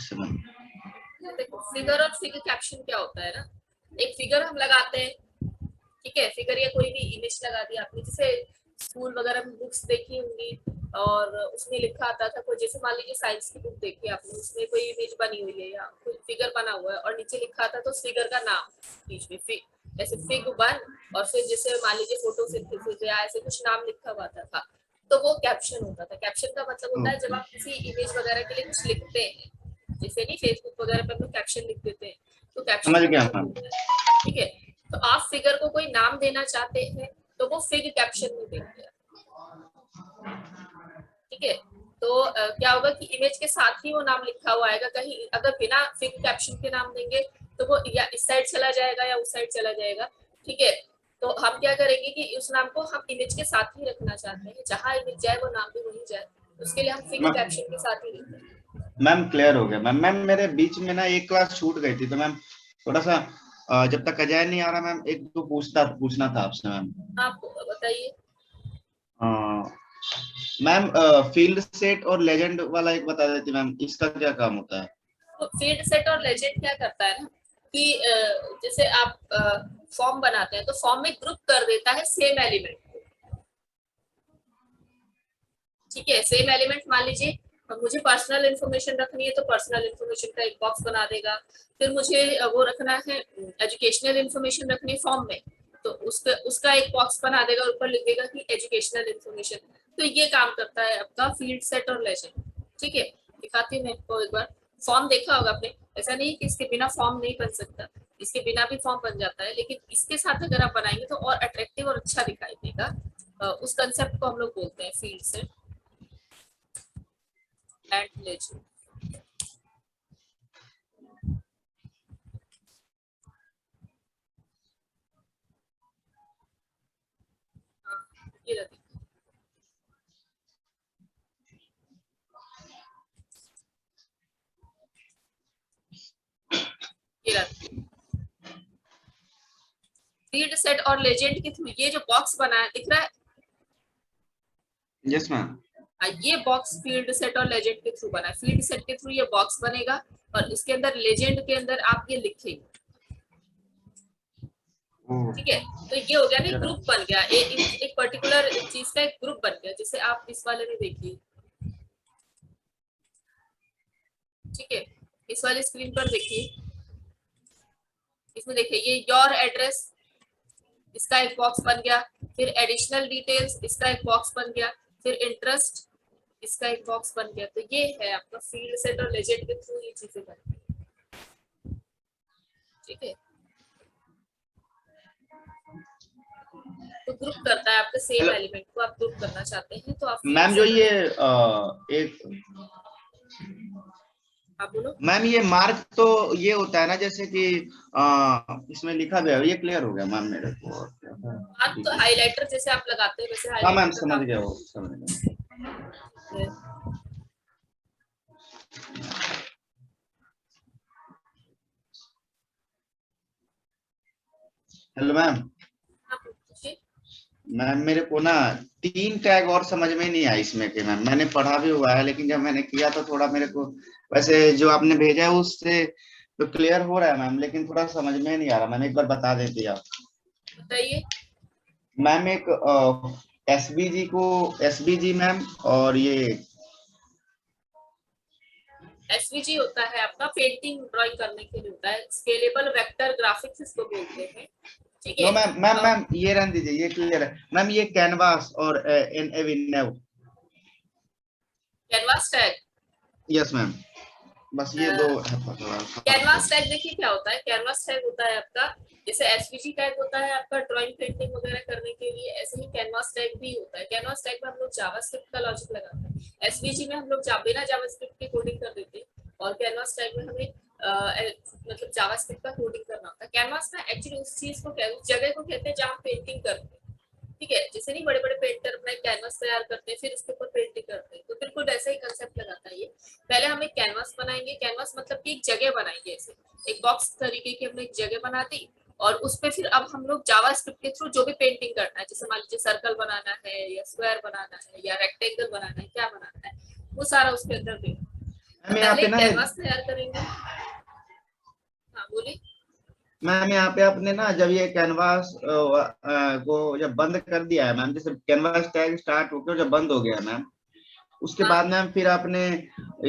से मैम? देखो फिगर और फिगर कैप्शन क्या होता है ना, एक फिगर हम लगाते हैं, ठीक है, फिगर या कोई भी इमेज लगा दी आपने, जैसे स्कूल वगैरह में बुक्स देखी होंगी और उसमें लिखा आता था कोई, जैसे मान लीजिए साइंस की बुक देखी आपने, उसमें कोई इमेज बनी हुई है या कोई फिगर बना हुआ है और नीचे लिखा था तो उस फिगर का नाम बीच में जैसे फिग 1 और फिर जैसे मान लीजिए फोटोसिंथेसिस या ऐसे कुछ नाम लिखा हुआ था, तो वो कैप्शन होता था। कैप्शन का मतलब होता है जब आप किसी इमेज वगैरह के लिए कुछ लिखते हैं, जैसे नहीं फेसबुक वगैरह पे हम लोग कैप्शन लिख देते हैं, तो कैप्शन समझ का गया मतलब मैम। होता है, ठीक है। तो आप फिगर को कोई नाम देना चाहते हैं तो वो फिग कैप्शन में देंगे, ठीक है। तो क्या होगा कि इमेज के साथ ही वो नाम लिखा हुआ आएगा, कहीं अगर बिना फिग कैप्शन के नाम देंगे तो वो या इस साइड चला जाएगा या उस साइड चला जाएगा, ठीक है। तो हम क्या करेंगे कि उस नाम को हम इमेज के साथ ही रखना चाहते हैं, जहां इमेज जाए वो नाम भी वहीं जाए, उसके लिए हम फिग कैप्शन के साथ ही लिखते हैं। मैम क्लियर हो गया मैम। मैम मेरे बीच में ना एक क्लास छूट गई थी, तो मैम थोड़ा सा जब तक अजय नहीं आ रहा मैम, एक दो पूछना था आपसे मैम। आप बताइए। मैम फील्ड सेट और लेजेंड वाला एक बता देती मैम, इसका क्या काम होता है? तो फील्ड सेट और लेजेंड क्या करता है ना कि जैसे आप फॉर्म बनाते हैं तो फॉर्म में ग्रुप कर देता है सेम एलिमेंट, ठीक है। सेम एलिमेंट मान लीजिए मुझे पर्सनल इन्फॉर्मेशन रखनी है तो पर्सनल इन्फॉर्मेशन का एक बॉक्स बना देगा, फिर मुझे वो रखना है एजुकेशनल इन्फॉर्मेशन रखनी फॉर्म में, तो उसका एक बॉक्स बना देगा, ऊपर लिख देगा कि एजुकेशनल इन्फॉर्मेशन। तो ये काम करता है आपका फील्ड सेट और लेजेंड, ठीक है। दिखाती हूँ मैं आपको एक बार। फॉर्म देखा होगा आपने, ऐसा नहीं कि इसके बिना फॉर्म नहीं बन सकता, इसके बिना भी फॉर्म बन जाता है, लेकिन इसके साथ अगर आप बनाएंगे तो और अट्रैक्टिव और अच्छा दिखाई देगा। उस कंसेप्ट को हम लोग बोलते हैं फील्ड सेट एंड लेजेंड। ये रखिए। ये रखिए फील्ड सेट और लेजेंड के थ्रू ये जो बॉक्स बना है दिख रहा है, यस मैम। ये बॉक्स फील्ड सेट और लेजेंड के थ्रू बना है। फील्ड सेट के थ्रू ये बॉक्स बनेगा और इसके अंदर लेजेंड के अंदर आप ये लिखेंगे, ठीक है। तो ये हो गया ना, ग्रुप बन गया, एक पर्टिकुलर चीज का एक ग्रुप बन गया। जैसे आप इस वाले में देखिए, ठीक है, इस वाले स्क्रीन पर देखिए, इसमें देखिए ये योर एड्रेस, इसका एक बॉक्स बन गया, फिर एडिशनल डिटेल्स, इसका एक बॉक्स बन गया, फिर इंटरेस्ट, इसका एक बॉक्स बन गया। तो ये है आपका फील्ड सेट और लेजेंड के थ्रू ये चीजें बनती है, ठीक है। तो ग्रुप करता है आपके सेम एलिमेंट को, आप ग्रुप करना चाहते हैं तो आप फील्ड मैम जो सेट ये एक आप बोलो। मैम ये मार्क तो ये होता है ना, जैसे कि इसमें लिखा गया है, ये क्लियर हो गया मैम मेरे को। आप तो हाइलाइटर जैसे आप लगाते हैं वैसे हाँ मैम हाइलाइटर का समझ काम गया, वो समझ गया। है। Hello ma'am. आप पूछिए। मैम मेरे को ना 3 टैग और समझ में नहीं आया इसमें के मैम, मैंने पढ़ा भी हुआ है लेकिन जब मैंने किया तो थोड़ा मेरे को, वैसे जो आपने भेजा है उससे तो क्लियर हो रहा है मैम, लेकिन थोड़ा समझ में नहीं आ रहा मैम, एक बार बता देती आप। बताइए। मैम एक एसबीजी को, एसबीजी मैम, और ये एसवीजी होता है आपका पेंटिंग ड्राइंग करने के लिए होता है, स्केलेबल वेक्टर ग्राफिक्स इसको बोलते हैं, ठीक नो है। मैम मैम मैम ये रहने दीजिए, ये क्लियर है मैम। ये कैनवास और इन avenue. Canvas tag, yes ma'am, बस ये दो है कैनवास टैग देखिए क्या होता है। कैनवास टैग होता है आपका, जैसे एसवीजी टैग होता है आपका ड्राइंग पेंटिंग वगैरह करने के लिए, ऐसे ही कैनवास टैग भी होता है। कैनवास टैग में हम लोग जावास्क्रिप्ट का लॉजिक लगाते हैं, एसवीजी में हम लोग बिना जावास्क्रिप्ट की कोडिंग कर देते हैं, और कैनवास टैग में हमें मतलब जावास्क्रिप्ट का कोडिंग करना होता है। कैनवास में एक्चुअली उस चीज को उस जगह को कहते हैं जहाँ पेंटिंग करते हैं, ठीक है। जैसे नहीं बड़े बड़े पेंटर अपना कैनवास तैयार करते हैं फिर उसके ऊपर पेंटिंग करते हैं, तो बिल्कुल ऐसा ही कंसेप्ट लगाता है ये। पहले हम एक कैनवास बनाएंगे, कैनवास मतलब कि एक जगह बनाएंगे, ऐसे एक बॉक्स तरीके की हमने एक जगह बना दी, और उस पे फिर अब हम लोग जावास्क्रिप्ट के थ्रू जो भी पेंटिंग करना है, जैसे मान लीजिए सर्कल बनाना है या स्क्वायर बनाना है या रेक्टेंगल बनाना है, क्या बनाना है वो सारा उसके अंदर देना, मैम यहाँ पहले पे ना कैनवास तैयार करेंगे। हाँ बोलिए। मैम यहाँ पे आपने ना जब ये कैनवास को जब बंद कर दिया है मैम, जैसे कैनवास टैग स्टार्ट होकर जब बंद हो गया है मैम, उसके हाँ बाद मैम फिर आपने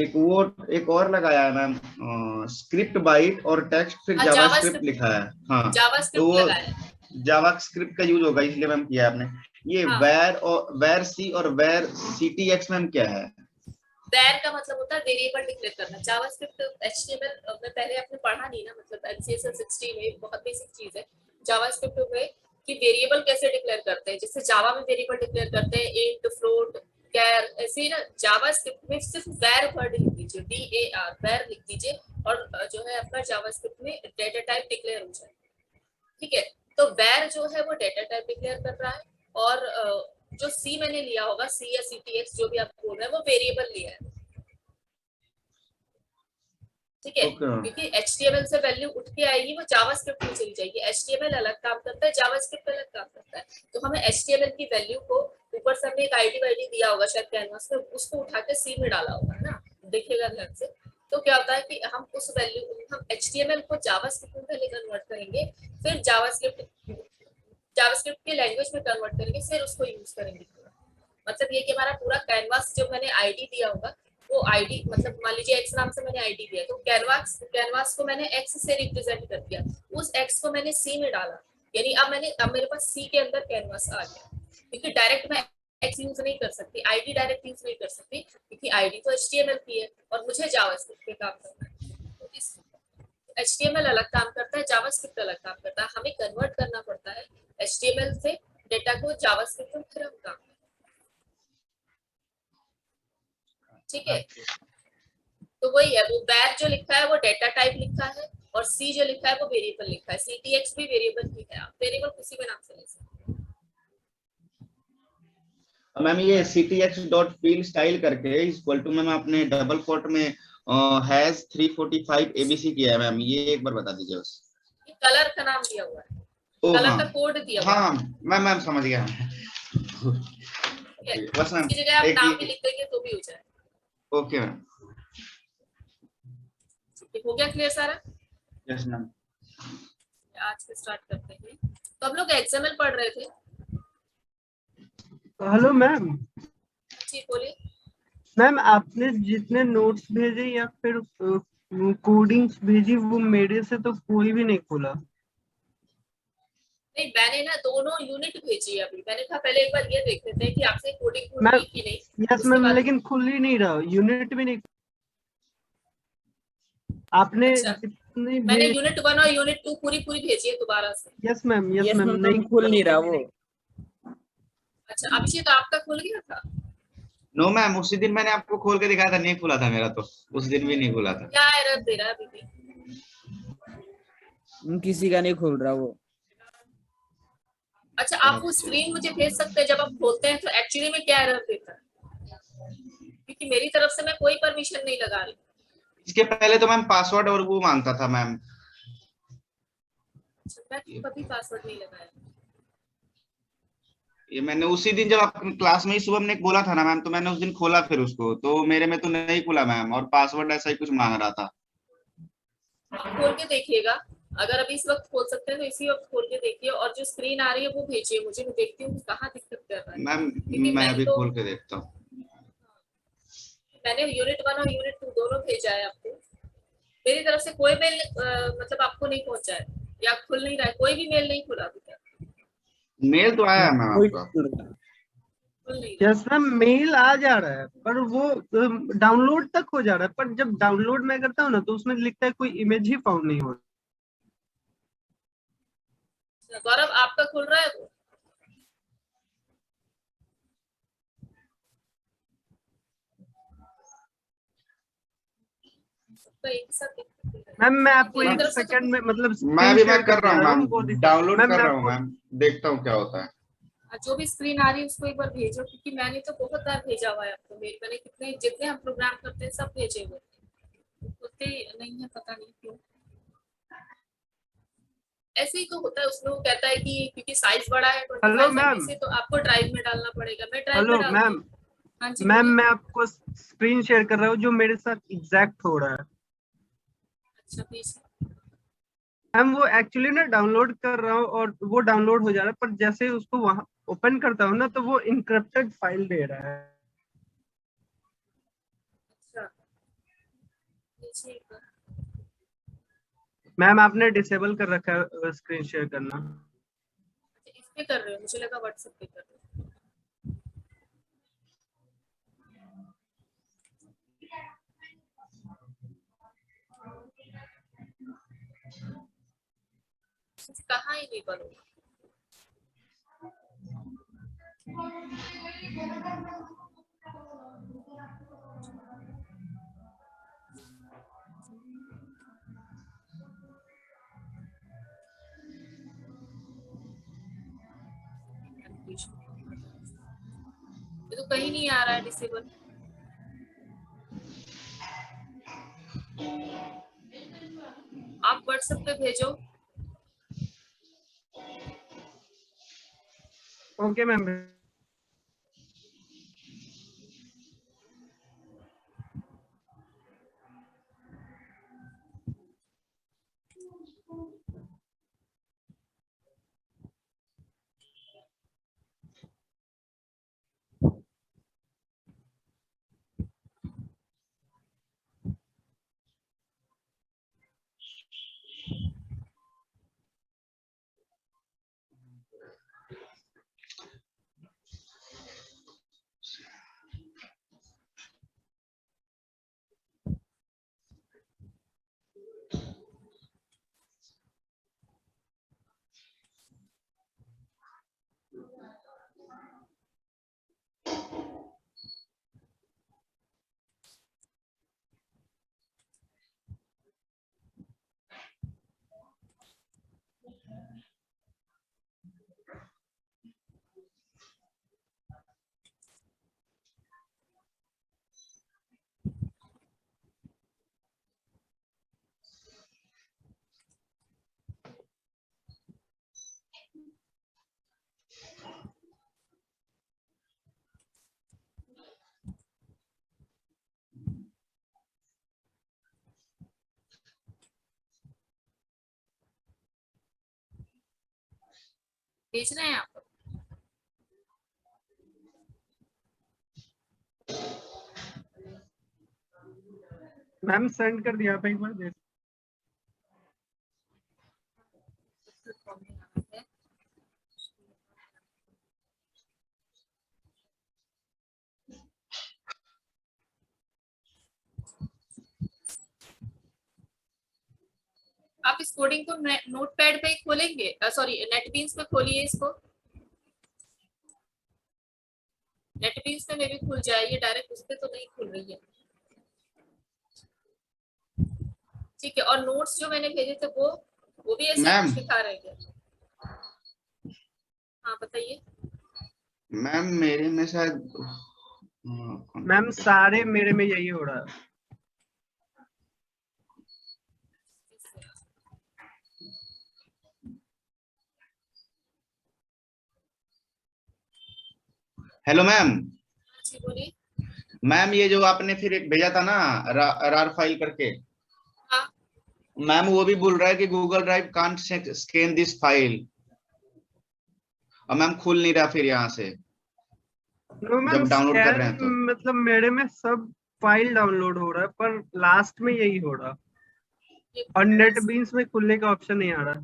एक और लगाया है मैम, स्क्रिप्ट बाइट और टेक्स्ट फिर हाँ, जावा जावा स्क्रिप्ट स्क्रिप्ट, लिखा है। हाँ, जावा तो स्क्रिप्ट वो लगाया है। जावा स्क्रिप्ट का यूज होगा इसलिए मैम किया आपने। ये हाँ, वैर सी और वैर CTX मैम क्या है? वैर का मतलब होता है वेरिएबल डिक्लेयर करना। जावास्क्रिप्ट एचटीएमएल में पहले आपने पढ़ा नहीं ना, मतलब एमसीएस 60 में बहुत बेसिक चीज है जावास्क्रिप्ट में, कि वेरिएबल कैसे डिक्लेयर करते हैं। जैसे जावा में वेरिएबल डिक्लेयर करते हैं इंट, फ्लोट, कैर, ऐसे ही ना जावास्क्रिप्ट में सिर्फ वैर वर्ड लिख दीजिए, VAR वैर लिख दीजिए, और जो है आपका जावास्क्रिप्ट में डेटा टाइप डिक्लेयर हो जाए। ठीक है, तो वैर जो है वो डेटा टाइप डिक्लेयर कर रहा है, और जो सी मैंने लिया होगा, सी या CTX जो भी आप बोल रहे हैं, वो वेरिएबल लिया है। ठीक है, ओके मैम। क्योंकि HTML से वैल्यू उठ के आएगी, वो जावास्क्रिप्ट में चली जाएगी। HTML अलग काम करता है, जावास्क्रिप्ट अलग काम करता है। तो हमें HTML की वैल्यू को, ऊपर से हमने एक आईडी वाईडी दिया होगा शायद कैनवास में, उसको उठा के सी में डाला होगा ना, देखिएगा ध्यान से। तो क्या होता है कि हम उस वैल्यू, हम HTML को जावास्क्रिप्ट में पहले कन्वर्ट करेंगे, फिर जावास्क्रिप्ट के लैंग्वेज में कन्वर्ट करेंगे, फिर उसको यूज करेंगे। मतलब ये कि हमारा पूरा कैनवास, जो मैंने आईडी दिया होगा, वो आईडी, मतलब मान लीजिए एक्स नाम से मैंने आईडी दिया, तो कैनवास को मैंने एक्स से रिप्रेजेंट कर दिया, उस एक्स को मैंने सी में डाला, यानी अब मेरे पास सी के अंदर कैनवास आ गया। क्योंकि डायरेक्ट मैं एक्स यूज नहीं कर सकती, आईडी डायरेक्ट यूज नहीं कर सकती, क्योंकि आईडी तो HTML की है और मुझे जावास्क्रिप्ट पे काम करना है। तो इस HTML अलग काम करता है, जावास्क्रिप्ट अलग काम करता है, हमें कन्वर्ट करना पड़ता है HTML से डेटा को जावास्क्रिप्ट में, फिर हम काम। ठीक है, तो वही है, वो वैर जो लिखा है वो डेटा टाइप लिखा है, और सी जो लिखा है वो वेरिएबल लिखा है। CTX भी वेरिएबल ही है, आप वेरिएबल किसी भी नाम से ले सकते मैम ये CTX डॉट फील स्टाइल करके इक्वल टू मैम आपने डबल कोट में हैज 345 ABC किया है मैम, ये एक बार बता दीजिए बस। हैं। कलर का नाम दिया हुआ है, ओ कलर हाँ, का कोड दिया हुआ है। हाँ मैम समझ गया। ठीक है, बस मैम इसकी जगह आप एक नाम भी लिख देंगे तो भी हो जाए। Okay ma'am. हो गया क्लियर सारा? Yes ma'am. आज से स्टार्ट करते हैं। तो हम लोग XML पढ़ रहे थे। Hello ma'am. जी बोलिए। मैम आपने जितने नोट्स भेजे या फिर कोडिंग्स भेजी, वो मेरे से तो कोई भी नहीं खुला। नहीं, मैंने ना दोनों यूनिट भेजी है अभी। मैंने कहा पहले एक बार ये देख लेते हैं कि आपसे कोडिंग मैम हुई कि नहीं, यस उसके मैम, बाद। लेकिन खुल ही नहीं रहा, यूनिट भी नहीं। आपने अच्छा, जितने मैंने भेज। यूनिट 1 और यूनिट 2 पूरी भेजी है दोबारा से। Yes ma'am, yes yes ma'am, ma'am, नहीं खुल नहीं रहा वो। अच्छा, अभिषेक आपका खुल गया था? नो मैम, उसी दिन मैंने आपको खोल के दिखाया था, नहीं खुला था मेरा, तो उस दिन भी नहीं खुला था। क्या एरर दे रहा है अभी भी? किसी का नहीं खुल रहा वो। अच्छा, आप वो स्क्रीन मुझे भेज सकते हैं जब आप खोलते हैं तो एक्चुअली में क्या एरर देता है, क्योंकि मेरी तरफ से मैं कोई परमिशन नहीं लगा रही। इसके पहले तो मैम पासवर्ड और वो मांगता था मैम। अच्छा, मैं कभी पासवर्ड नहीं लगाया। ये मैंने उसी दिन जब आप क्लास में ही सुबह ने बोला था ना मैम, तो मैंने उस दिन खोला फिर उसको, तो मेरे में तो नहीं खुला मैम, और पासवर्ड ऐसा ही कुछ मांग रहा था। आप खोल के देखिएगा, अगर अभी इस वक्त खोल सकते हैं तो इसी वक्त खोल के देखिए, और जो स्क्रीन आ रही है वो भेजिए मुझे, मैं देखती हूँ कहाँ दिक्कत कर रहा है। मैम क्योंकि मैं मैंने अभी तो खोल के देखता हूँ। मैंने यूनिट 1 और यूनिट 2 दोनों भेजा है आपको। मेरी तरफ से कोई मेल मतलब आपको नहीं पहुंचा है, या खुल नहीं रहा है, कोई भी मेल नहीं खुला अभी तक। मेल तो आया है मैम कोई आपका। नहीं खुल रहा। खुल नहीं रहा। यस मैम, मेल आ जा रहा है पर वो डाउनलोड तक हो जा रहा है, पर जब डाउनलोड मैं करता हूँ ना तो उसमें लिखता है कोई इमेज ही फाउंड नहीं हो रहा। गौरव आपका खुल रहा है वो? सबका एक साथ दिक्कत है। मैम मैं आपको मेरी एक तरफ से तो सेकंड में मतलब मैं स्क्रीन अभी शेयर मैं कर रहा हूँ मैम, वो देखिए। डाउनलोड मैम कर मैं रहा हूँ आपको मैम, देखता हूँ क्या होता है। जो भी स्क्रीन आ रही है उसको एक बार भेजो, क्योंकि मैंने तो बहुत बार भेजा हुआ है आपको मेल। मैंने कितने, जितने हम प्रोग्राम करते हैं सब भेजे हुए, होते नहीं है, पता नहीं क्यों ऐसे ही तो होता है। उसमें वो कहता है कि क्योंकि साइज बड़ा है हेलो 25 MB मैम। से, तो आपको ड्राइव में डालना पड़ेगा। मैं ड्राइव में हेलो डालती मैम। हूँ। हाँ जी मैम बोलिए। मैं आपको स्क्रीन शेयर कर रहा हूँ जो मेरे साथ एग्जैक्ट हो रहा है। अच्छा प्लीज। मैम वो एक्चुअली ना डाउनलोड कर रहा हूँ और वो डाउनलोड हो जा रहा है, पर जैसे उसको वहां ओपन करता हूँ ना तो वो इनक्रप्टेड फाइल दे रहा है। अच्छा नीचे एक बार। मैम आपने डिसेबल कर रखा है स्क्रीन शेयर करना। अच्छा, इस पे कर रहे हो, मुझे लगा व्हाट्सएप पे कर रहे हो। कहाँ ही नहीं बनूंगा। ये तो कहीं नहीं आ रहा है डिसेबल। आप व्हाट्सएप पे भेजो। Okay ma'am. भेजना है आप। मैम सेंड कर दिया आप एक बार देख। आप इस कोडिंग को नोटपैड पे ही खोलेंगे, सॉरी नेटबीन्स पे खोलिए इसको। नेटबीन्स पे मे भी खुल जाए, ये डायरेक्ट उस पे तो नहीं खुल रही है। ठीक है, और नोट्स जो मैंने भेजे थे वो भी ऐसे ही मैम कुछ दिखा रहे हैं। हाँ बताइए। मैम मेरे में शायद मैम सारे मेरे में यही हो रहा है। Hello ma'am. जी बोलिए। मैम ये जो आपने फिर एक भेजा था ना, रार फाइल करके, हाँ मैम वो भी बोल रहा है कि Google drive can't scan this file, और मैम खुल नहीं रहा फिर यहाँ से नो मैम जब डाउनलोड कर रहे स्कैन हैं तो। मतलब मेरे में सब फाइल डाउनलोड हो रहा है, पर लास्ट में यही हो रहा है ये और नेट बीन्स में खुलने का ऑप्शन नहीं आ रहा।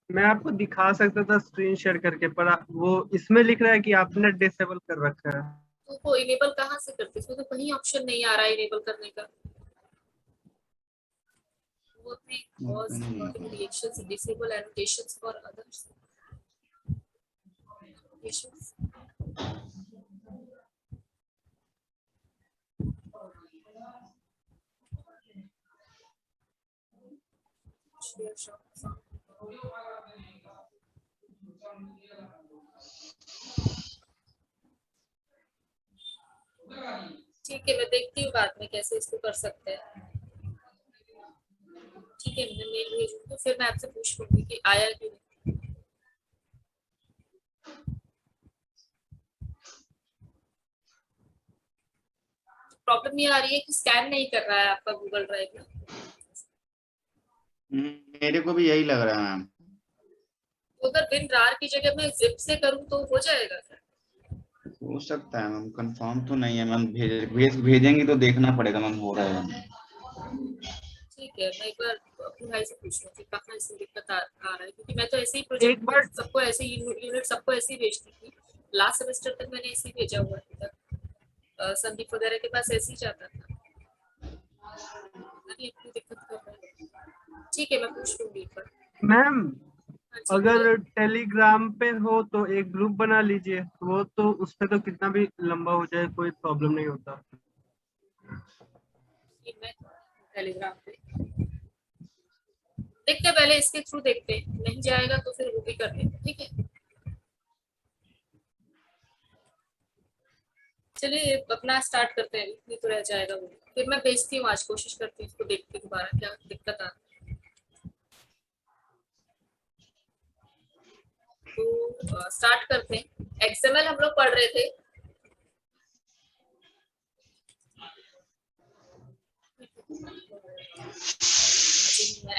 मैं आपको दिखा सकता था स्क्रीन शेयर करके, पर वो इसमें लिख रहा है कि आपने डिसेबल कर रखा है। तो वो इनेबल कहाँ से करते, इसमें तो कहीं ऑप्शन नहीं आ रहा है इनेबल करने का। वो अपने cause plotting reactions disable annotations for others annotations। share shots। ठीक है, मैं देखती हूँ बाद में कैसे इसको कर सकते हैं। ठीक है, मैं मेल भेजूंगी, फिर मैं आपसे पूछ लूंगी कि आया कि नहीं। प्रॉब्लम ये आ रही है कि स्कैन नहीं कर रहा है आपका गूगल ड्राइव में। मेरे को भी यही लग रहा है मैम। तो अगर बिन रार की जगह मैं जिप से करूँ तो हो जाएगा सर? हो सकता है मैम, कंफर्म तो नहीं है मैम। भेजेंगी तो देखना पड़ेगा मैम हो रहा है। ठीक है, मैं एक बार अपने भाई से पूछ लूँ कि कहाँ इसमें दिक्कत आ रहा है, क्योंकि मैं तो ऐसे ही एक बार प्रोजेक्ट सबको ऐसे ही यूनिट सबको ऐसे ही भेजती थी। लास्ट सेमेस्टर तक मैंने ऐसे ही भेजा हुआ था, संदीप वगैरह के पास ऐसे ही जाता था। अभी इतनी दिक्कत कर रहा है। ठीक है, मैं पूछ लूंगी एक बार। मैम, हाँ जी, अगर टेलीग्राम पे हो तो एक ग्रुप बना लीजिए, वो तो उस पे तो कितना भी लंबा हो जाए कोई प्रॉब्लम नहीं होता। ये मैं टेलीग्राम पे देखते हैं, पहले इसके थ्रू देखते हैं, नहीं जाएगा तो फिर वो भी कर लेंगे। ठीक है, चलिए अपना स्टार्ट करते हैं, नहीं तो रह जाएगा वो। फिर मैं भेजती हूँ, आज कोशिश करती हूँ इसको देखते दोबारा क्या दिक्कत आ रही है। तो स्टार्ट करते हैं। एक्सएमएल हम लोग पढ़ रहे थे।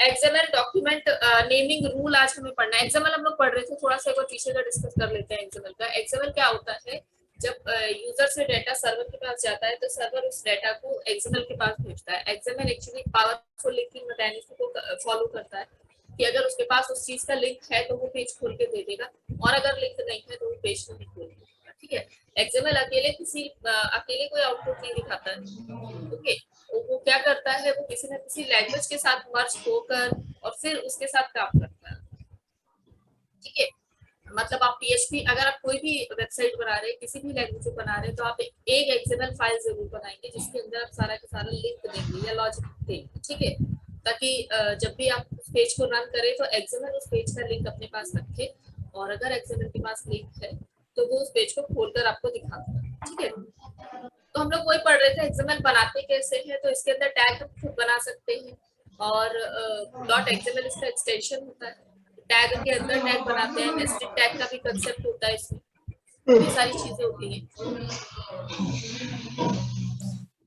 एक्सएमएल डॉक्यूमेंट नेमिंग रूल आज हमें पढ़ना है। एक्सएमएल हम लोग पढ़ रहे थे, थोड़ा सा एक बार पीछे का डिस्कस कर लेते हैं एक्सएमएल का। एक्सएमएल क्या होता है? जब यूजर से डाटा सर्वर के पास जाता है तो सर्वर उस डाटा को एक्सएमएल के पास भेजता है। XML actually powerful linking mechanism को फॉलो करता है कि अगर उसके पास उस चीज का लिंक है तो वो पेज खोल के दे देगा, और अगर लिंक नहीं है तो वो पेज नहीं खोल देगा। ठीक है, एक्सएमएल अकेले कोई आउटपुट नहीं दिखाता है। ओके, वो क्या करता है, वो किसी न किसी लैंग्वेज के साथ मर्ज होकर और फिर उसके साथ काम करता है। ठीक है, मतलब आप पीएचपी, अगर आप कोई भी वेबसाइट बना रहे हैं, किसी भी लैंग्वेज में बना रहे हैं, तो आप एक एक्सएमएल फाइल जरूर बनाएंगे जिसके अंदर आप सारा का सारा लिंक देंगे या लॉजिक देंगे। ठीक है, ताकि जब भी आप उस पेज को रन करें तो एक्सएमएल उस पेज का लिंक अपने पास रखे, और अगर एक्सएमएल के पास लिंक है तो वो उस पेज को खोलकर आपको दिखाता है। ठीक है, तो हम लोग वही पढ़ रहे थे एक्सएमएल बनाते कैसे हैं। तो इसके अंदर टैग हम खुद बना सकते हैं, और डॉट एक्सएमएल इसका एक्सटेंशन होता है। टैग के अंदर टैग बनाते हैं, नेस्टेड टैग का भी कंसेप्ट होता है इसमें, ये सारी चीजें होती हैं।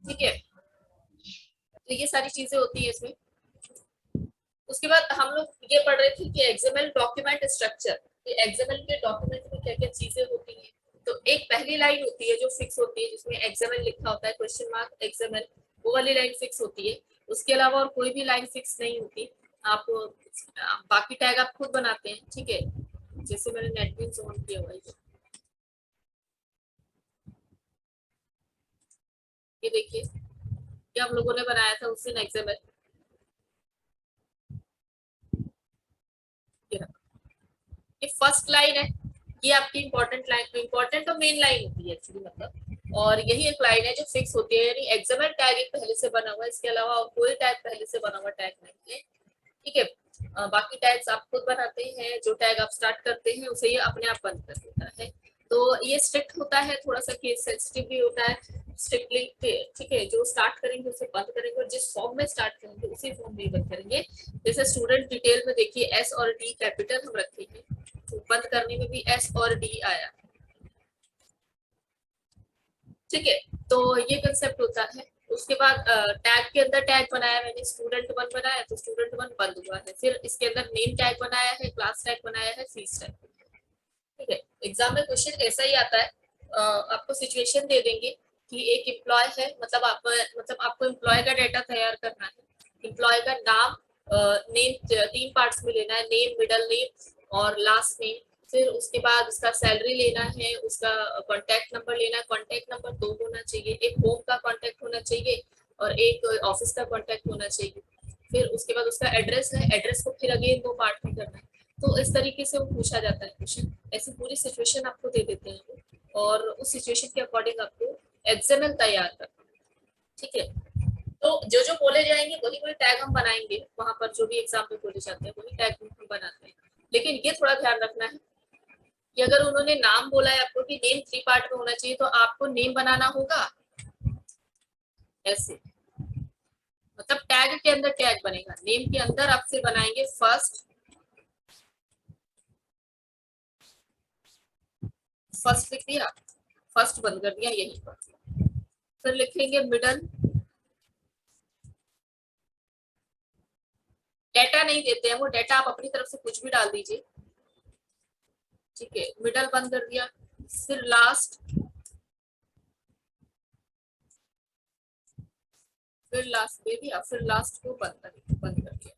ठीक है, तो ये सारी चीजें होती है इसमें। उसके बाद हम लोग ये पढ़ रहे थे कि एक्सएमएल डॉक्यूमेंट स्ट्रक्चर, एक्सएमएल के डॉक्यूमेंट में क्या क्या चीजें होती हैं। तो एक पहली लाइन होती है जो फिक्स होती है, जिसमें एक्सएमएल लिखा होता है, क्वेश्चन मार्क एक्सएमएल, वो वाली लाइन फिक्स होती है। उसके अलावा और कोई भी लाइन फिक्स नहीं होती। आप बाकी टैग आप खुद बनाते हैं। ठीक है, जैसे मैंने नेटबीन्स ऑन किया हुआ है, ये देखिए, ये हम लोगों ने बनाया था उस दिन एक्सएमएल। ये फर्स्ट लाइन है, ये आपकी इंपॉर्टेंट लाइन, इंपॉर्टेंट और मेन लाइन होती है एक्चुअली, मतलब। और यही एक लाइन है जो फिक्स होती है, यानी एक्सएमएल टैग एक पहले से बना हुआ है, इसके अलावा और कोई टैग पहले से बना हुआ टैग नहीं है। ठीक है, बाकी टैग्स आप खुद बनाते हैं। जो टैग आप स्टार्ट करते हैं उसे ये अपने आप बंद कर देता है। तो ये स्ट्रिक्ट होता है, थोड़ा सा केस सेंसिटिव भी होता है, स्ट्रिक्टली। ठीक है, जो स्टार्ट करेंगे उसे बंद करेंगे, और जिस फॉर्म में स्टार्ट करेंगे उसी फॉर्म में बंद करेंगे। जैसे स्टूडेंट डिटेल में देखिए एस और डी कैपिटल हम रखेंगे, तो बंद करने में भी एस और डी आया। ठीक है, तो ये कंसेप्ट होता है। उसके बाद टैग के अंदर टैग बनाया मैंने, स्टूडेंट वन बनाया तो स्टूडेंट वन बंद हुआ है। फिर इसके अंदर नेम टैग बनाया है, क्लास टैग बनाया है, फीस टैग। ठीक है, एग्जाम में क्वेश्चन ऐसा ही आता है। आपको सिचुएशन दे देंगे कि एक एम्प्लॉय है, मतलब आपको एम्प्लॉय का डाटा तैयार करना है। एम्प्लॉय का नाम, नेम 3 पार्ट्स में लेना है, नेम, मिडल नेम और लास्ट नेम। फिर उसके बाद उसका सैलरी लेना है, उसका कॉन्टैक्ट नंबर लेना है। कॉन्टैक्ट नंबर 2 होना चाहिए, एक होम का कॉन्टैक्ट होना चाहिए और एक ऑफिस का कॉन्टैक्ट होना चाहिए। फिर उसके बाद उसका एड्रेस है, एड्रेस को फिर अगेन 2 पार्ट में करना है। तो इस तरीके से वो पूछा जाता है क्वेश्चन। ऐसी पूरी सिचुएशन आपको दे देते हैं, और उस सिचुएशन के अकॉर्डिंग आपको एक्सएमएल तैयार करना। ठीक है, तो जो जो बोले जाएंगे वही वही टैग हम बनाएंगे, वहां पर जो भी एग्जाम में बोले जाते हैं वही टैग हम बनाते हैं। लेकिन ये थोड़ा ध्यान रखना है कि अगर उन्होंने नाम बोला है आपको कि नेम 3 पार्ट में होना चाहिए, तो आपको नेम बनाना होगा, ऐसे, मतलब टैग के अंदर टैग बनेगा, नेम के अंदर आप फिर बनाएंगे फर्स्ट लिख दिया, फर्स्ट बंद कर दिया यहीं पर, फिर लिखेंगे मिडल, डेटा नहीं देते हैं वो, डेटा आप अपनी तरफ से कुछ भी डाल दीजिए, ठीक है, मिडल बंद कर दिया, फिर लास्ट, फिर लास्ट दे दिया, फिर लास्ट को बंद कर दिया,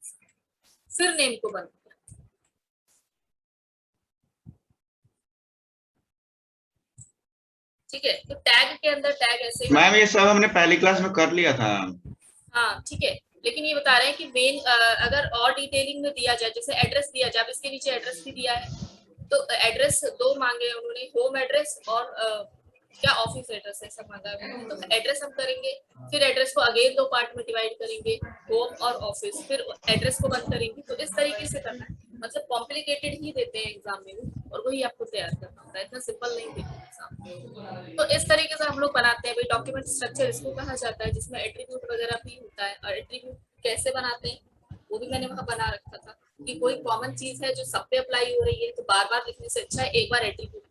फिर नेम को बंद किया। ठीक है, तो टैग के अंदर टैग ऐसे, मैम ये सब हमने पहली क्लास में कर लिया था। हाँ ठीक है, लेकिन ये बता रहे हैं कि मेन अगर और डिटेलिंग में दिया जाए, जैसे एड्रेस दिया जाए, अब इसके नीचे एड्रेस भी दिया है, तो एड्रेस दो मांगे उन्होंने, होम एड्रेस और क्या ऑफिस एड्रेस है, सब मांगा है, तो एड्रेस हम करेंगे, फिर एड्रेस को अगेन दो पार्ट में डिवाइड करेंगे, होम और ऑफिस, फिर एड्रेस को बंद करेंगे, तो इस तरीके से करना है, मतलब कॉम्प्लिकेटेड ही देते हैं एग्जाम में भी, और वही आपको तैयार करना होता है, इतना सिंपल नहीं देते एग्जाम। तो इस तरीके से हम लोग बनाते हैं भाई, डॉक्यूमेंट स्ट्रक्चर इसको कहा जाता है, जिसमें एट्रीब्यूट वगैरह भी होता है, और एट्रीब्यूट कैसे बनाते हैं वो भी मैंने वहां बना रखा था, कि कोई कॉमन चीज है जो सब पे अप्लाई हो रही है, तो बार बार लिखने से अच्छा है एक बार एट्रीब्यूट,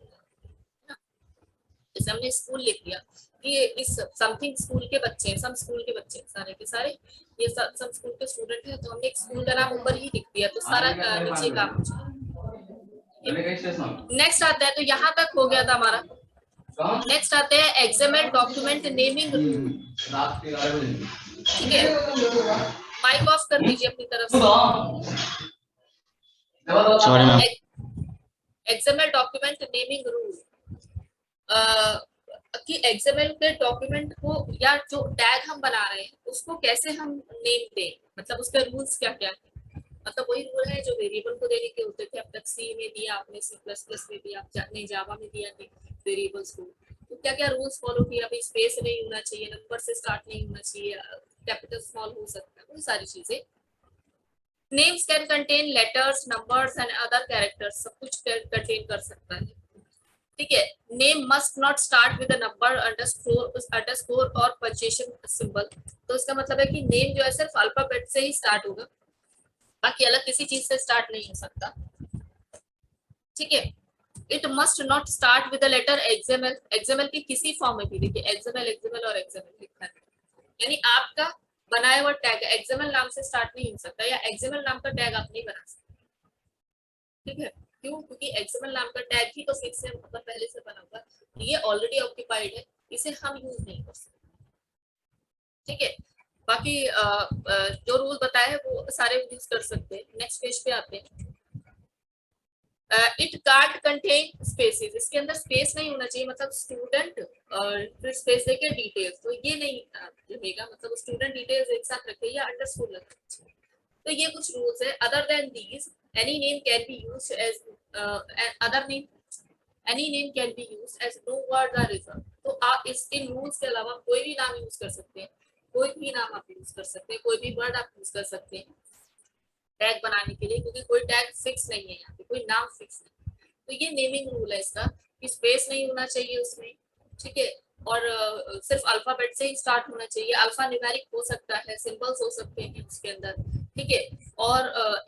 जैसे हमने स्कूल लिख दिया कि इस समथिंग स्कूल के बच्चे हैं, सम स्कूल के बच्चे हैं, सारे के सारे ये सम स्कूल के स्टूडेंट हैं, तो हमने एक स्कूल का नाम ऊपर ही लिख दिया, तो सारा नीचे काम हो जाएगा। नेक्स्ट आता है, तो यहाँ तक हो गया था हमारा। नेक्स्ट आते हैं एक्सएमएल डॉक्यूमेंट नेमिंग, ठीक है, माइक ऑफ कर दीजिए अपनी तरफ से। एक्सएमएल डॉक्यूमेंट नेमिंग रूल, कि एक्सएमएल के डॉक्यूमेंट को या जो टैग हम बना रहे हैं उसको कैसे हम नेम दें, मतलब उसके रूल्स क्या क्या है, मतलब वही रूल है जो वेरिएबल को देने के होते थे, अब तक सी में दिया आपने, सी प्लस प्लस में दिया आपने, जावा में दिया थे वेरिएबल्स को, तो क्या क्या रूल्स फॉलो किया भाई, स्पेस नहीं होना चाहिए, नंबर से स्टार्ट नहीं होना चाहिए, कैपिटल स्मॉल हो सकता है, वो सारी चीजें। Names can contain letters, numbers and other characters, सब कुछ कंटेन कर सकता है, ठीक है। Name must not start with number underscore और पंक्चुएशन सिंबल, तो इसका मतलब है कि नेम जो है सिर्फ अल्फाबेट से ही स्टार्ट होगा, बाकी अलग किसी चीज से स्टार्ट नहीं हो सकता, ठीक है। It must not start with the letter XML, XML की किसी फॉर्म में भी, देखिए एक्सएमएल एक्सएमएल और एक्सएमएल लिखना है, यानी आपका बनाया हुआ टैग एक्सएमएल नाम से स्टार्ट नहीं हो सकता, या एक्सएमएल नाम का टैग आप नहीं बना सकते, ठीक है। क्यों? क्योंकि एक्सएमएल नाम का टैग ही तो फिक्स है, मतलब पहले से बना हुआ, ये ऑलरेडी ऑक्यूपाइड है, इसे हम यूज नहीं कर सकते, ठीक है। बाकी जो रूल बताए हैं वो सारे यूज कर सकते हैं। नेक्स्ट पेज पे आते हैं। इट कांट कंटेन स्पेसेस, इसके अंदर स्पेस नहीं होना चाहिए, मतलब स्टूडेंट फिर स्पेस देके डिटेल्स, तो ये नहीं लगेगा, मतलब स्टूडेंट डिटेल्स एक साथ रखे या अंडरस्कोर लगना चाहिए, तो ये कुछ रूल्स है। Other than these any name can be used as other name, any name can be used as no words are reserved, तो आप इस इन रूल्स के अलावा कोई भी नाम यूज कर सकते हैं, कोई भी नाम आप यूज कर सकते हैं, कोई भी वर्ड आप यूज कर सकते हैं टैग बनाने के लिए, क्योंकि कोई टैग फिक्स नहीं है, यहाँ पे कोई नाम फिक्स नहीं, तो ये नेमिंग रूल है इसका, कि स्पेस नहीं होना चाहिए उसमें, ठीक है, और सिर्फ अल्फाबेट से ही स्टार्ट होना चाहिए, अल्फा न्यूमेरिक हो सकता है, सिंबल्स हो सकते हैं उसके अंदर, ठीक है, और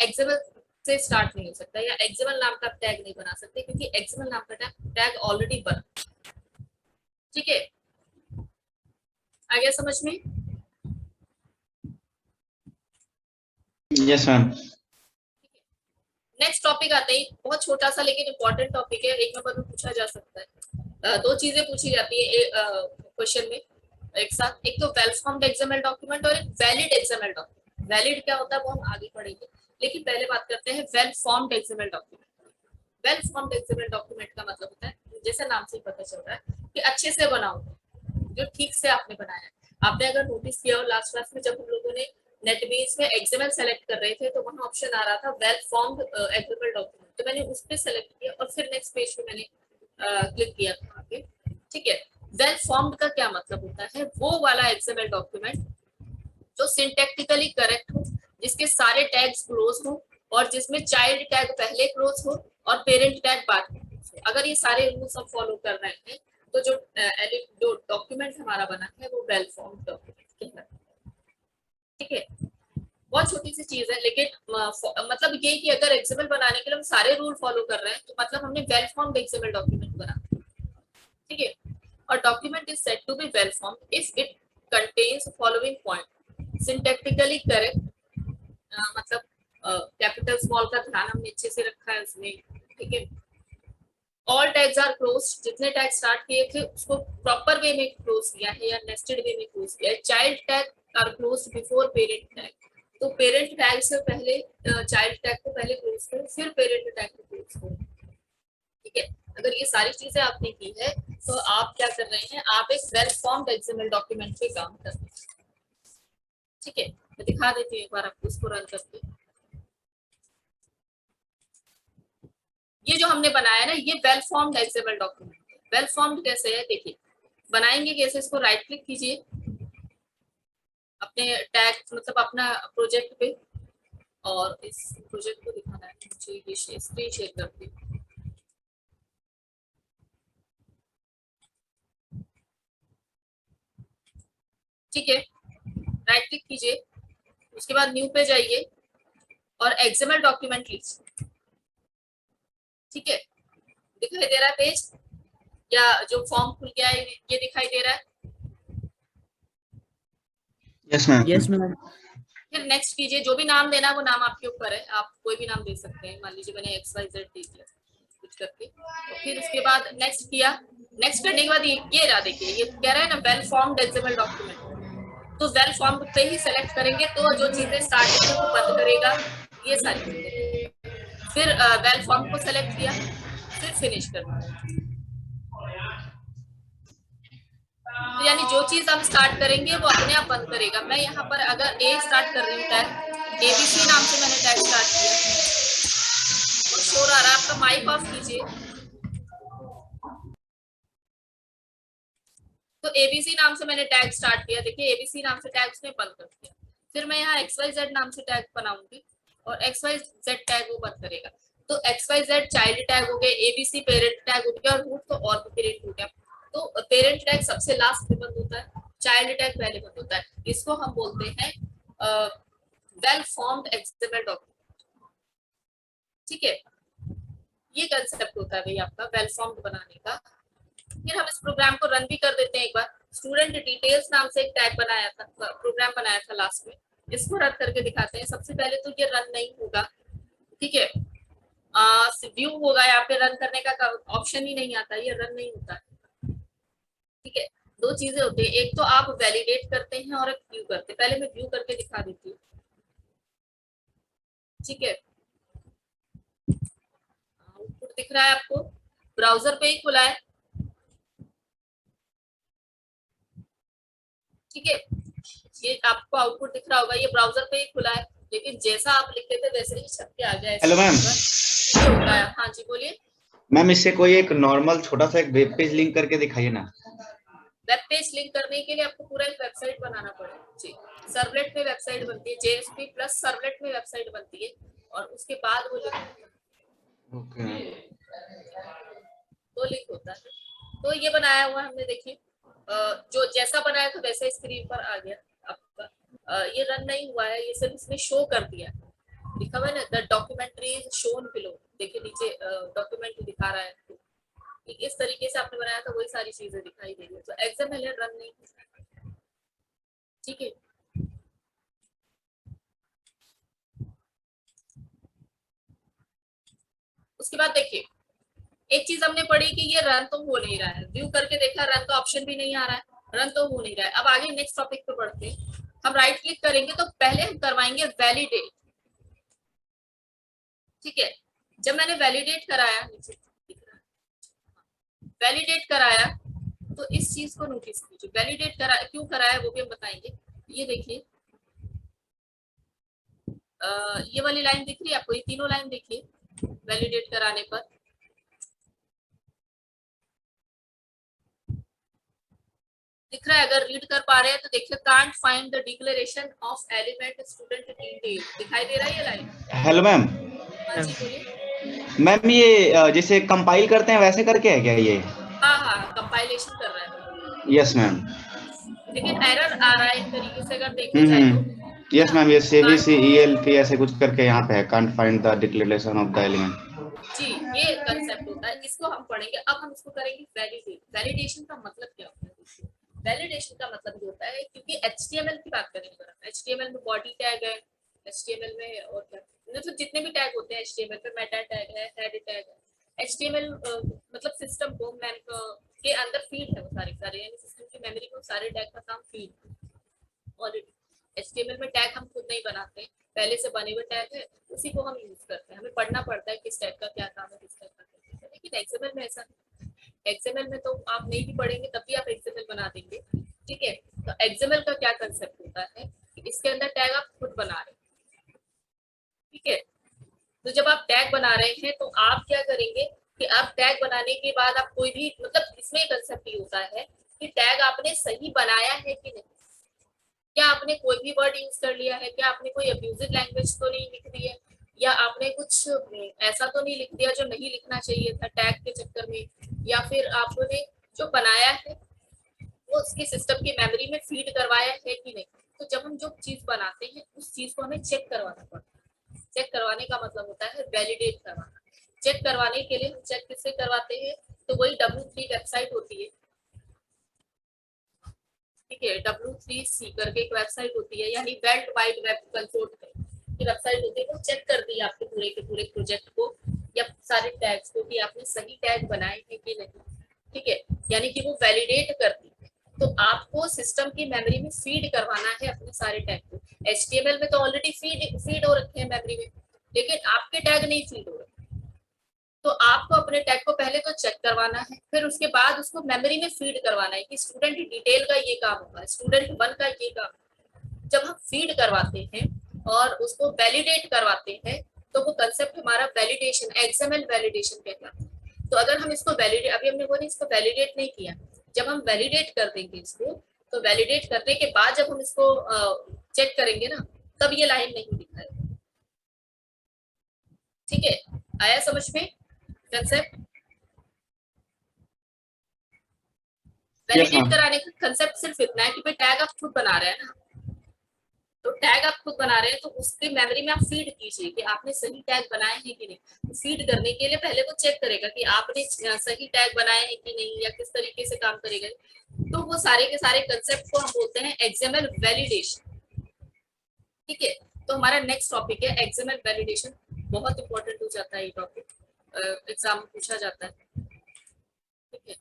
एक्सएमएल से स्टार्ट नहीं हो सकता, या एक्सएमएल नाम का टैग नहीं बना सकते, क्योंकि एक्सएमएल नाम का टैग ऑलरेडी बना, ठीक है, आ गया समझ में? Yes ma'am. नेक्स्ट टॉपिक आते हैं, बहुत छोटा सा लेकिन इंपॉर्टेंट टॉपिक है, एक नंबर में पूछा जा सकता है, दो चीजें पूछी जाती है क्वेश्चन में एक साथ, एक तो वेल फॉर्म्ड एक्सएमएल डॉक्यूमेंट और एक वैलिड एक्सएमएल डॉक्यूमेंट। वैलिड क्या होता है वो हम आगे पढ़ेंगे, लेकिन पहले बात करते हैं well formed XML document. Well formed XML document का मतलब होता है, जैसे नाम से पता चल रहा है कि अच्छे से बना हुआ, जो ठीक से आपने बनाया है। आपने अगर नोटिस किया हो लास्ट क्लास में जब हम लोगों ने नेटबीन्स में एक्सएमएल सेलेक्ट कर रहे थे, तो वहां ऑप्शन आ रहा था वेल फॉर्म्ड एक्सएमएल डॉक्यूमेंट, तो मैंने उस पर सेलेक्ट किया और फिर नेक्स्ट पेज पे मैंने क्लिक किया था वहां पे, ठीक है। वेल फॉर्म्ड का क्या मतलब होता है, वो वाला एक्सएमएल डॉक्यूमेंट जो सिंटैक्टिकली करेक्ट हो, जिसके सारे टैग्स क्लोज हो, और जिसमें चाइल्ड टैग पहले क्लोज हो और पेरेंट टैग बाद में क्लोज हो। अगर ये सारे रूल्स हम फॉलो कर रहे हैं तो जो डॉक्यूमेंट हमारा बना है वो वेल फॉर्म्ड डॉक्यूमेंट। कहलाता है। ठीक है, बहुत छोटी सी चीज है, लेकिन मतलब ये कि अगर एक्सएमएल बनाने के लिए हम सारे रूल फॉलो कर रहे हैं तो मतलब हमने वेल फॉर्म्ड एक्सएमएल डॉक्यूमेंट बना। ठीक है, और document is said to be well formed if it contains following point: syntactically correct, मतलब कैपिटल स्मॉल का ध्यान हमने अच्छे से रखा है उसमें। ठीक है, ऑल टैग्स आर क्लोज्ड, जितने टैग स्टार्ट किए थे उसको प्रॉपर वे में क्लोज किया है या नेस्टेड वे में क्लोज किया है। Child tag are closed before parent tag, तो पेरेंट टैग से पहले चाइल्ड टैग को पहले क्लोज करो, फिर पेरेंट टैग को क्लोज करो। ठीक है, अगर ये सारी चीजें आपने की है तो आप क्या कर रहे हैं, आप एक वेल फॉर्म्ड एक्सएमएल डॉक्यूमेंट पे काम कर रहे हैं। ठीक है, मैं दिखा देती हूँ एक बार आपको इसको रन करके। ये जो हमने बनाया ना, ये वेल फॉर्म्ड एक्सएमएल डॉक्यूमेंट है। वेल फॉर्म्ड कैसे है देखिए, बनाएंगे कैसे, इसको राइट क्लिक कीजिए अपने टैग मतलब अपना प्रोजेक्ट पे, और इस प्रोजेक्ट को दिखाना है मुझे, ये स्क्रीन शेयर करती हूँ। ठीक है, राइट क्लिक कीजिए, उसके बाद न्यू पे जाइए और एक्सएमएल डॉक्यूमेंट लीजिए। ठीक है, दिखाई दे रहा है पेज, या जो फॉर्म खुल गया है ये दिखाई दे रहा है? Yes ma'am. Yes ma'am. फिर नेक्स्ट कीजिए, जो भी नाम देना वो नाम आपके ऊपर है, आप कोई भी नाम दे सकते हैं। मान लीजिए मैंने XYZ दे दिया कुछ करके, तो फिर उसके बाद नेक्स्ट किया। नेक्स्ट करने के बाद ये रहा, देखिए ये कह रहा है ना वेल फॉर्म्ड एक्सएमएल डॉक्यूमेंट, तो वेल फॉर्म्ड पे ही सेलेक्ट करेंगे तो जो चीजें स्टार्टिंग में वो बंद करेगा, ये सारी चीजें। फिर वेल फॉर्म्ड को सेलेक्ट किया, फिर फिनिश करना। तो यानी जो चीज हम स्टार्ट करेंगे वो अपने आप बंद करेगा। मैं यहाँ पर अगर ए स्टार्ट कर रही हूँ टैग, ABC नाम से मैंने टैग स्टार्ट किया और शोर आ रहा है, आपका माइक ऑफ कीजिए। तो ABC नाम से मैंने टैग स्टार्ट किया, देखिए ABC नाम से टैग उसने बंद कर दिया। फिर मैं यहाँ XYZ नाम से टैग बनाऊंगी और XYZ टैग वो बंद करेगा। तो XYZ चाइल्ड टैग हो गए, ABC पेरेंट टैग हो गया, और रूट तो और भी पेरेंट हो गया। तो पेरेंट टैग सबसे लास्ट में बंद होता है, चाइल्ड टैग पहले बंद होता है। इसको हम बोलते हैं वेल फॉर्म्ड एक्सएमएल डॉक्यूमेंट। ठीक है, ये कंसेप्ट होता है भाई आपका वेल फॉर्म्ड बनाने का। फिर हम इस प्रोग्राम को रन भी कर देते हैं एक बार। स्टूडेंट डिटेल्स नाम से एक टैग बनाया था, प्रोग्राम बनाया था लास्ट में, इसको रन करके दिखाते हैं। सबसे पहले तो ये रन नहीं होगा, ठीक है, व्यू होगा, यहाँ पे रन करने का ऑप्शन ही नहीं आता, ये रन नहीं होता है। ठीक है, दो चीजें होती है, एक तो आप वैलिडेट करते हैं और एक व्यू करते हैं। पहले मैं व्यू करके दिखा देती हूँ। ठीक है, आउटपुट दिख रहा है आपको, ब्राउजर पे ही खुला है। ठीक है, ये आपको आउटपुट दिख रहा होगा, ये ब्राउजर पे ही खुला है, लेकिन जैसा आप लिखते थे वैसे ही छप के आ गया। Hello ma'am. ये होता है। हाँ जी बोलिए मैम, इससे कोई एक नॉर्मल छोटा सा एक वेब पेज लिंक करके दिखाइए ना। वेब पेज लिंक करने के लिए आपको पूरा एक वेबसाइट बनाना पड़ेगा जी। सर्वलेट में वेबसाइट बनती है, JSP प्लस सर्वलेट में वेबसाइट बनती है, और उसके बाद वो लिंक होता है। तो ये बनाया हुआ हमने, देखिए जो जैसा बनाया था वैसे स्क्रीन पर आ गया आपका। ये रन नहीं हुआ है, ये सिर्फ इसमें शो कर दिया, लिखा हुआ है ना the documentary is shown below, देखिए नीचे डॉक्यूमेंट दिखा रहा है। इस तरीके से आपने बनाया था, वही सारी चीजें दिखाई दे रही है। तो XML रन नहीं होता। ठीक है, उसके बाद देखिए एक चीज हमने पढ़ी कि ये रन तो हो नहीं रहा है, व्यू करके देखा रन तो ऑप्शन भी नहीं आ रहा है, रन तो हो नहीं रहा है। अब आगे नेक्स्ट टॉपिक पे बढ़ते हैं। हम राइट क्लिक करेंगे तो पहले हम करवाएंगे वैलिडेट। ठीक है, जब मैंने वैलिडेट कराया, वैलिडेट कराया तो इस चीज को नोटिस कीजिए। वैलिडेट करा क्यों कराया वो भी हम बताएंगे। ये देखिए ये वाली लाइन दिख रही है आपको, ये तीनों लाइन देखिए वैलिडेट कराने पर। दिख रहा है, अगर रीड कर पा रहे हैं तो देखिए can't find the declaration of element student detail, दिखाई दे रहा है ये लाइन। Hello ma'am. हाँ जी बोलिए। मैम, ये जैसे कंपाइल करते हैं वैसे करके है क्या ये? हाँ हाँ, कंपाइलेशन कर रहा है। Yes ma'am. लेकिन एरर आ रहा है एक तरीके से अगर देखा जाए तो। यस मैम, ये CVCELT ऐसे कुछ करके यहाँ पे है, can't find the declaration of the element. जी, ये कंसेप्ट होता है, इसको हम पढ़ेंगे। अब हम इसको करेंगे वैलिडेट। वैलिडेशन का मतलब क्या होता है? वैलिडेशन का मतलब ये होता है, क्योंकि HTML की बात करेंगे अगर हम, HTML में बॉडी टैग है, HTML में और क्या, मतलब जितने भी टैग होते हैं HTML पे, मेटा टैग है, हेड टैग है, HTML मतलब सिस्टम को मैन के अंदर फीड है वो सारे सारे, यानी सिस्टम की मेमोरी में सारे टैग का काम फीड। ऑलरेडी HTML में टैग हम खुद नहीं बनाते, पहले से बने हुए टैग है, उसी को हम यूज करते हैं। हमें पढ़ना पड़ता है किस टैग का क्या काम है, किस टैग का क्या काम है। लेकिन XML में ऐसा नहीं, XML में तो आप नहीं भी पढ़ेंगे तब भी आप XML बना देंगे। ठीक है, तो XML का क्या कंसेप्ट होता है कि इसके अंदर टैग आप खुद बना रहे हैं। ठीक है, तो जब आप टैग बना रहे हैं तो आप क्या करेंगे कि आप टैग बनाने के बाद आप कोई भी, मतलब इसमें कंसेप्ट ये होता है कि टैग आपने सही बनाया है कि नहीं, क्या आपने कोई भी वर्ड यूज कर लिया है, क्या आपने कोई अब्यूजिव लैंग्वेज तो नहीं लिख दी है, या आपने कुछ ऐसा तो नहीं लिख दिया जो नहीं लिखना चाहिए था टैग के चक्कर में, या फिर आपने जो बनाया है वो उसकी सिस्टम की मेमोरी में फीड करवाया है कि नहीं। तो जब हम जो चीज बनाते हैं उस चीज को हमें चेक करवाना पड़ता है। चेक करवाने का मतलब होता है वैलिडेट करवाना। चेक करवाने के लिए हम चेक किससे करवाते हैं, तो वही W3 वेबसाइट होती है। ठीक है, W3C करके एक वेबसाइट होती है, यानी वर्ल्ड वाइड वेब कंसोर्टियम की वेबसाइट होती है। वो चेक करती है आपके पूरे के पूरे प्रोजेक्ट को या सारे टैग्स को कि आपने सही टैग बनाए हैं कि नहीं। ठीक है, यानी कि वो वैलिडेट करती है। तो आपको सिस्टम की मेमोरी में फीड करवाना है अपने सारे टैग को। HTML में तो ऑलरेडी फीड हो रखे हैं मेमोरी में, लेकिन आपके टैग नहीं फीड हो रहे। तो आपको अपने टैग को पहले तो चेक करवाना है, फिर उसके बाद उसको मेमोरी में फीड करवाना है कि स्टूडेंट डिटेल का ये काम होगा, स्टूडेंट 1 का ये काम। जब हम फीड करवाते हैं और उसको वैलिडेट करवाते हैं तो वो कंसेप्ट हमारा वैलिडेशन, XML वैलिडेशन कहलाता है। तो अगर हम इसको वैलिडेट, अभी हमने बोला इसको वैलिडेट नहीं किया, जब हम वैलिडेट कर देंगे इसको, तो वैलिडेट करने के बाद जब हम इसको चेक करेंगे ना, तब ये लाइन नहीं दिखाएगा। ठीक है, आया समझ में कंसेप्ट? वैलिडेट कराने का कंसेप्ट सिर्फ इतना है कि भाई टैग आप खुद बना रहे हैं ना, तो टैग आप खुद बना रहे हैं तो उसके मेमोरी में आप फीड कीजिए कि आपने सही टैग बनाए हैं कि नहीं। तो फीड करने के लिए पहले वो चेक करेगा कि आपने सही टैग बनाए हैं कि नहीं या किस तरीके से काम करेगा। तो वो सारे के सारे कंसेप्ट को हम बोलते हैं XML वैलिडेशन। ठीक है, तो हमारा नेक्स्ट टॉपिक है XML वैलिडेशन। बहुत इंपॉर्टेंट हो जाता है ये टॉपिक, एग्जाम पूछा जाता है। ठीक है,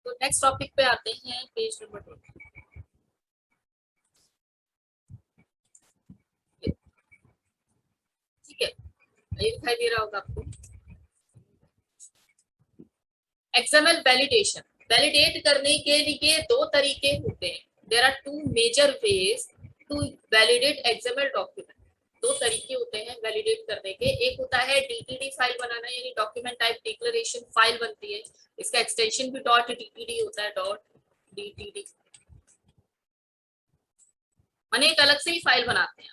तो नेक्स्ट टॉपिक पे आते हैं, पेज नंबर 2। ठीक है, ये दिखाई दे रहा होगा आपको। XML वैलिडेशन, वैलिडेट करने के लिए दो तरीके होते हैं। There are two major ways to validate XML document. दो तरीके होते हैं वैलिडेट करने के। एक होता है DTD फाइल बनाना, यानी डॉक्यूमेंट टाइप डिक्लेरेशन फाइल बनती है, इसका एक्सटेंशन भी .dtd होता है, .dtd। माने एक अलग से ही फाइल बनाते हैं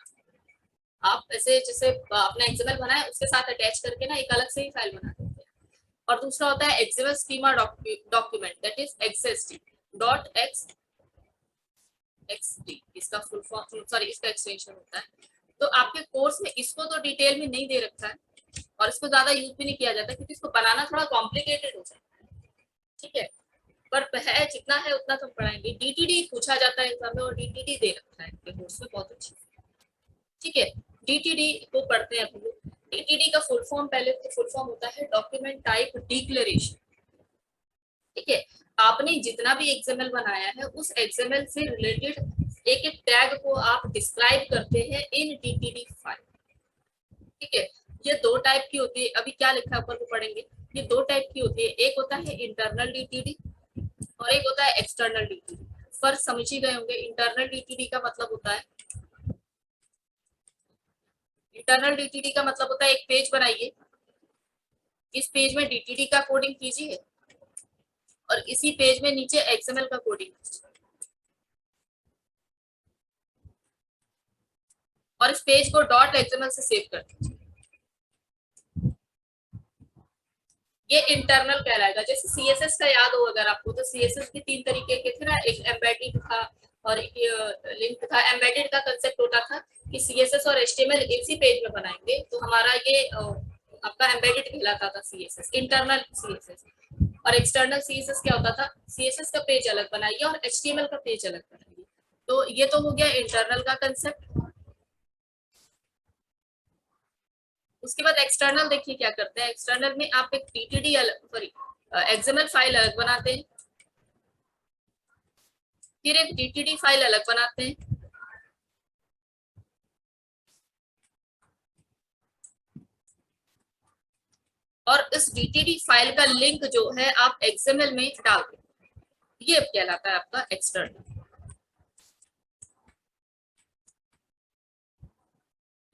आप ऐसे, जैसे अपना XML बनाए उसके साथ अटैच करके ना एक अलग से ही फाइल बना देते हैं। और दूसरा होता है XML schema document, that is XSD .xd, इसका फुल फॉर्म, सॉरी इसका एक्सटेंशन होता है। तो आपके कोर्स में इसको तो डिटेल में नहीं दे रखा है और इसको ज्यादा यूज भी नहीं किया जाता क्योंकि इसको बनाना थोड़ा कॉम्प्लिकेटेड हो जाता है। ठीक है, पर है जितना है उतना तो पढ़ाएंगे। DTD पूछा जाता है एग्जाम में और DTD दे रखा है आपके कोर्स में, बहुत अच्छी। ठीक है, DTD को पढ़ते हैं हम लोग। DTD का फुल फॉर्म, पहले तो फुल फॉर्म होता है डॉक्यूमेंट टाइप डिक्लेरेशन। ठीक है, आपने जितना भी XML बनाया है उस XML से रिलेटेड एक एक टैग को आप डिस्क्राइब करते हैं इन DTD फाइल। ठीक है, ये दो टाइप की होती है, अभी क्या लिखा है ऊपर को पढ़ेंगे। ये दो टाइप की होती है, एक होता है इंटरनल DTD और एक होता है एक्सटर्नल DTD। फर्क समझ ही गए होंगे। इंटरनल DTD का मतलब होता है, इंटरनल DTD का मतलब होता है एक पेज बनाइए, इस पेज में DTD का कोडिंग कीजिए और इसी पेज में नीचे XML का कोडिंग कीजिए और इस पेज को .xml से सेव कर दीजिए। ये इंटरनल कहलाएगा। जैसे CSS का याद हो अगर आपको, तो CSS के 3 तरीके के थे ना, एक एम्बेडेड था और एक लिंक था। एम्बेडेड का कंसेप्ट होता था कि CSS और HTML इसी पेज में बनाएंगे, तो हमारा ये आपका एम्बेडेड कहलाता था CSS, इंटरनल CSS। और एक्सटर्नल CSS क्या होता था, CSS का पेज अलग बनाइए और HTML का पेज अलग बनाइए। तो ये तो हो गया इंटरनल का कंसेप्ट। उसके बाद एक्सटर्नल देखिए क्या करते हैं। एक्सटर्नल में आप एक TTD सॉरी XML फाइल अलग बनाते हैं, फिर एक DTD फाइल अलग बनाते हैं, और इस DTD फाइल का लिंक जो है आप XML में डाल दें। ये कहलाता है आपका एक्सटर्नल।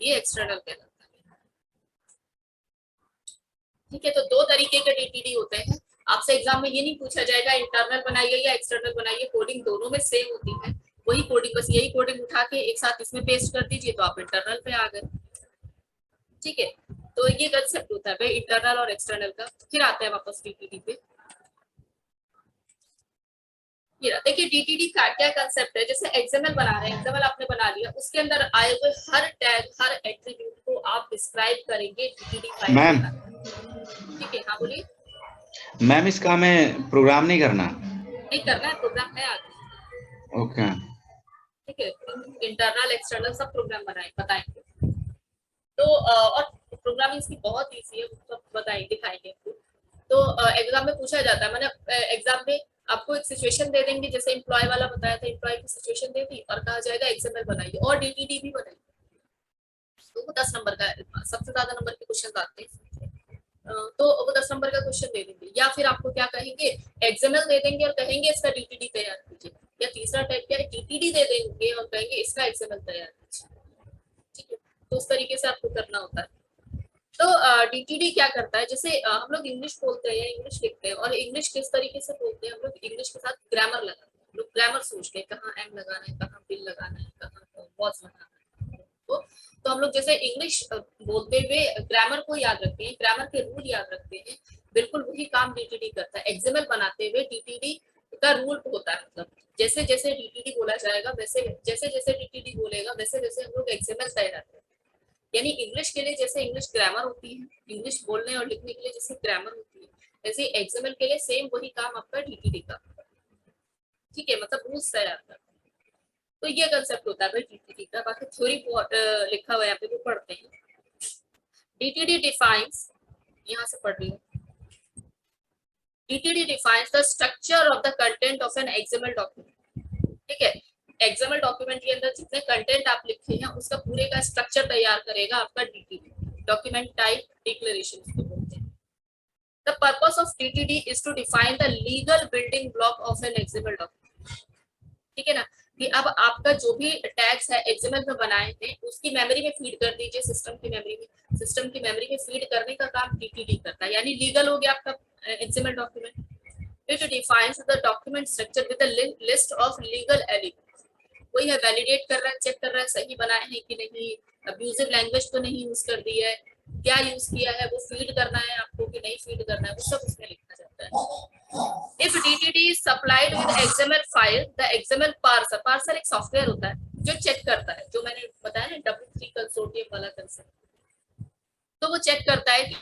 ये एक्सटर्नल कहलाता है। ठीक है, तो 2 तरीके के DTD होते हैं। आपसे एग्जाम में ये नहीं पूछा जाएगा इंटरनल बनाइए या एक्सटर्नल बनाइए, कोडिंग दोनों में सेम होती है। वही कोडिंग, बस यही कोडिंग उठा के एक साथ इसमें पेस्ट कर दीजिए तो आप इंटरनल पे आ गए। ठीक है, तो ये कंसेप्ट होता है भाई इंटरनल और एक्सटर्नल का। फिर आते हैं वापस DTD पे। ये देखिए DTD का क्या कंसेप्ट है। जैसे XML बना रहे हैं, XML आपने बना लिया, उसके अंदर आए हुए हर टैग, हर एट्रीब्यूट को आप डिस्क्राइब करेंगे DTD फाइल मैम। में। ठीक है, हाँ बोलिए। मैम इसका हमें प्रोग्राम नहीं करना? नहीं करना है, प्रोग्राम है आगे। ओके। ठीक है, इंटरनल एक्सटर्नल सब प्रोग्राम बताएंगे। तो और प्रोग्रामिंग इसकी बहुत ईजी है, सब बताएंगे, दिखाएंगे आपको। तो एग्जाम में पूछा जाता है, मैंने एग्जाम में आपको एक सिचुएशन दे देंगे, जैसे एम्प्लॉय वाला बताया था, एम्प्लॉय की सिचुएशन दे दी और कहा जाएगा XML बनाइए और DTD भी बनाइए। तो वो 10 नंबर का, सबसे ज्यादा नंबर के क्वेश्चन आते हैं, तो वो 10 नंबर का क्वेश्चन दे देंगे। या फिर आपको क्या कहेंगे, XML दे देंगे और कहेंगे इसका DTD तैयार कीजिए। या तीसरा टाइप क्या है, DTD दे देंगे और कहेंगे इसका XML तैयार कीजिए। ठीक है, तो उस तरीके से आपको करना होता है। तो DTD क्या करता है, जैसे हम लोग इंग्लिश बोलते हैं या इंग्लिश लिखते हैं, और इंग्लिश किस तरीके से बोलते हैं, हम लोग इंग्लिश के साथ ग्रामर लगाते हैं। लोग ग्रामर सोचते हैं, कहाँ एम लगाना है, कहाँ बिल लगाना है, कहाँ वॉज लगाना है। तो हम लोग जैसे इंग्लिश बोलते हुए ग्रामर को याद रखते हैं, ग्रामर के रूल याद रखते हैं, बिल्कुल वही काम DTD करता है। XML बनाते हुए DTD का रूल होता है, मतलब जैसे जैसे DTD बोला जाएगा वैसे, जैसे जैसे DTD बोलेगा वैसे वैसे हम लोग XML तैयार करते हैं। यानी इंग्लिश के लिए जैसे इंग्लिश ग्रामर होती है, इंग्लिश बोलने और लिखने के लिए जैसे ग्रामर होती है, वैसे XML के लिए सेम वही काम आपका DTD का। ठीक है, मतलब रूल्स तैयार करता है। तो ये कंसेप्ट होता है DTD का। बाकी थ्योरी लिखा हुआ है यहाँ पे, वो पढ़ते हैं। DTD डिफाइंस, यहाँ से पढ़ रही हूँ। DTD defines the structure of the content of an XML document। ठीक है, XML डॉक्यूमेंट के अंदर जितने कंटेंट आप लिखे हैं उसका पूरे का स्ट्रक्चर तैयार करेगा आपका DTD, डॉक्यूमेंट टाइप डिक्लेरेशन इसको बोलते हैं। The purpose of DTD is to define the legal building block of an XML document। ठीक है ना, कि अब आपका जो भी टैग्स है XML में बनाए थे उसकी मेमोरी में फीड कर दीजिए, सिस्टम की मेमोरी में। सिस्टम की मेमोरी में फीड करने का काम DTD करता है, यानी लीगल हो गया आपका XML document. It defines the document structure with a list of legal elements। वही है, वैलिडेट कर रहा है, चेक कर रहा है सही बनाए हैं कि नहीं, अब्यूजिव लैंग्वेज तो नहीं यूज कर दी है, क्या यूज किया है, वो फीड करना है आपको कि नहीं फीड करना है, वो सब उसमें लिखा जाता है। If DTD is supplied with XML file, the XML parser एक सॉफ्टवेयर होता है जो चेक करता है, जो मैंने बताया ना W3 कंसोर्टियम वाला कंसेप्ट, तो वो चेक करता है कि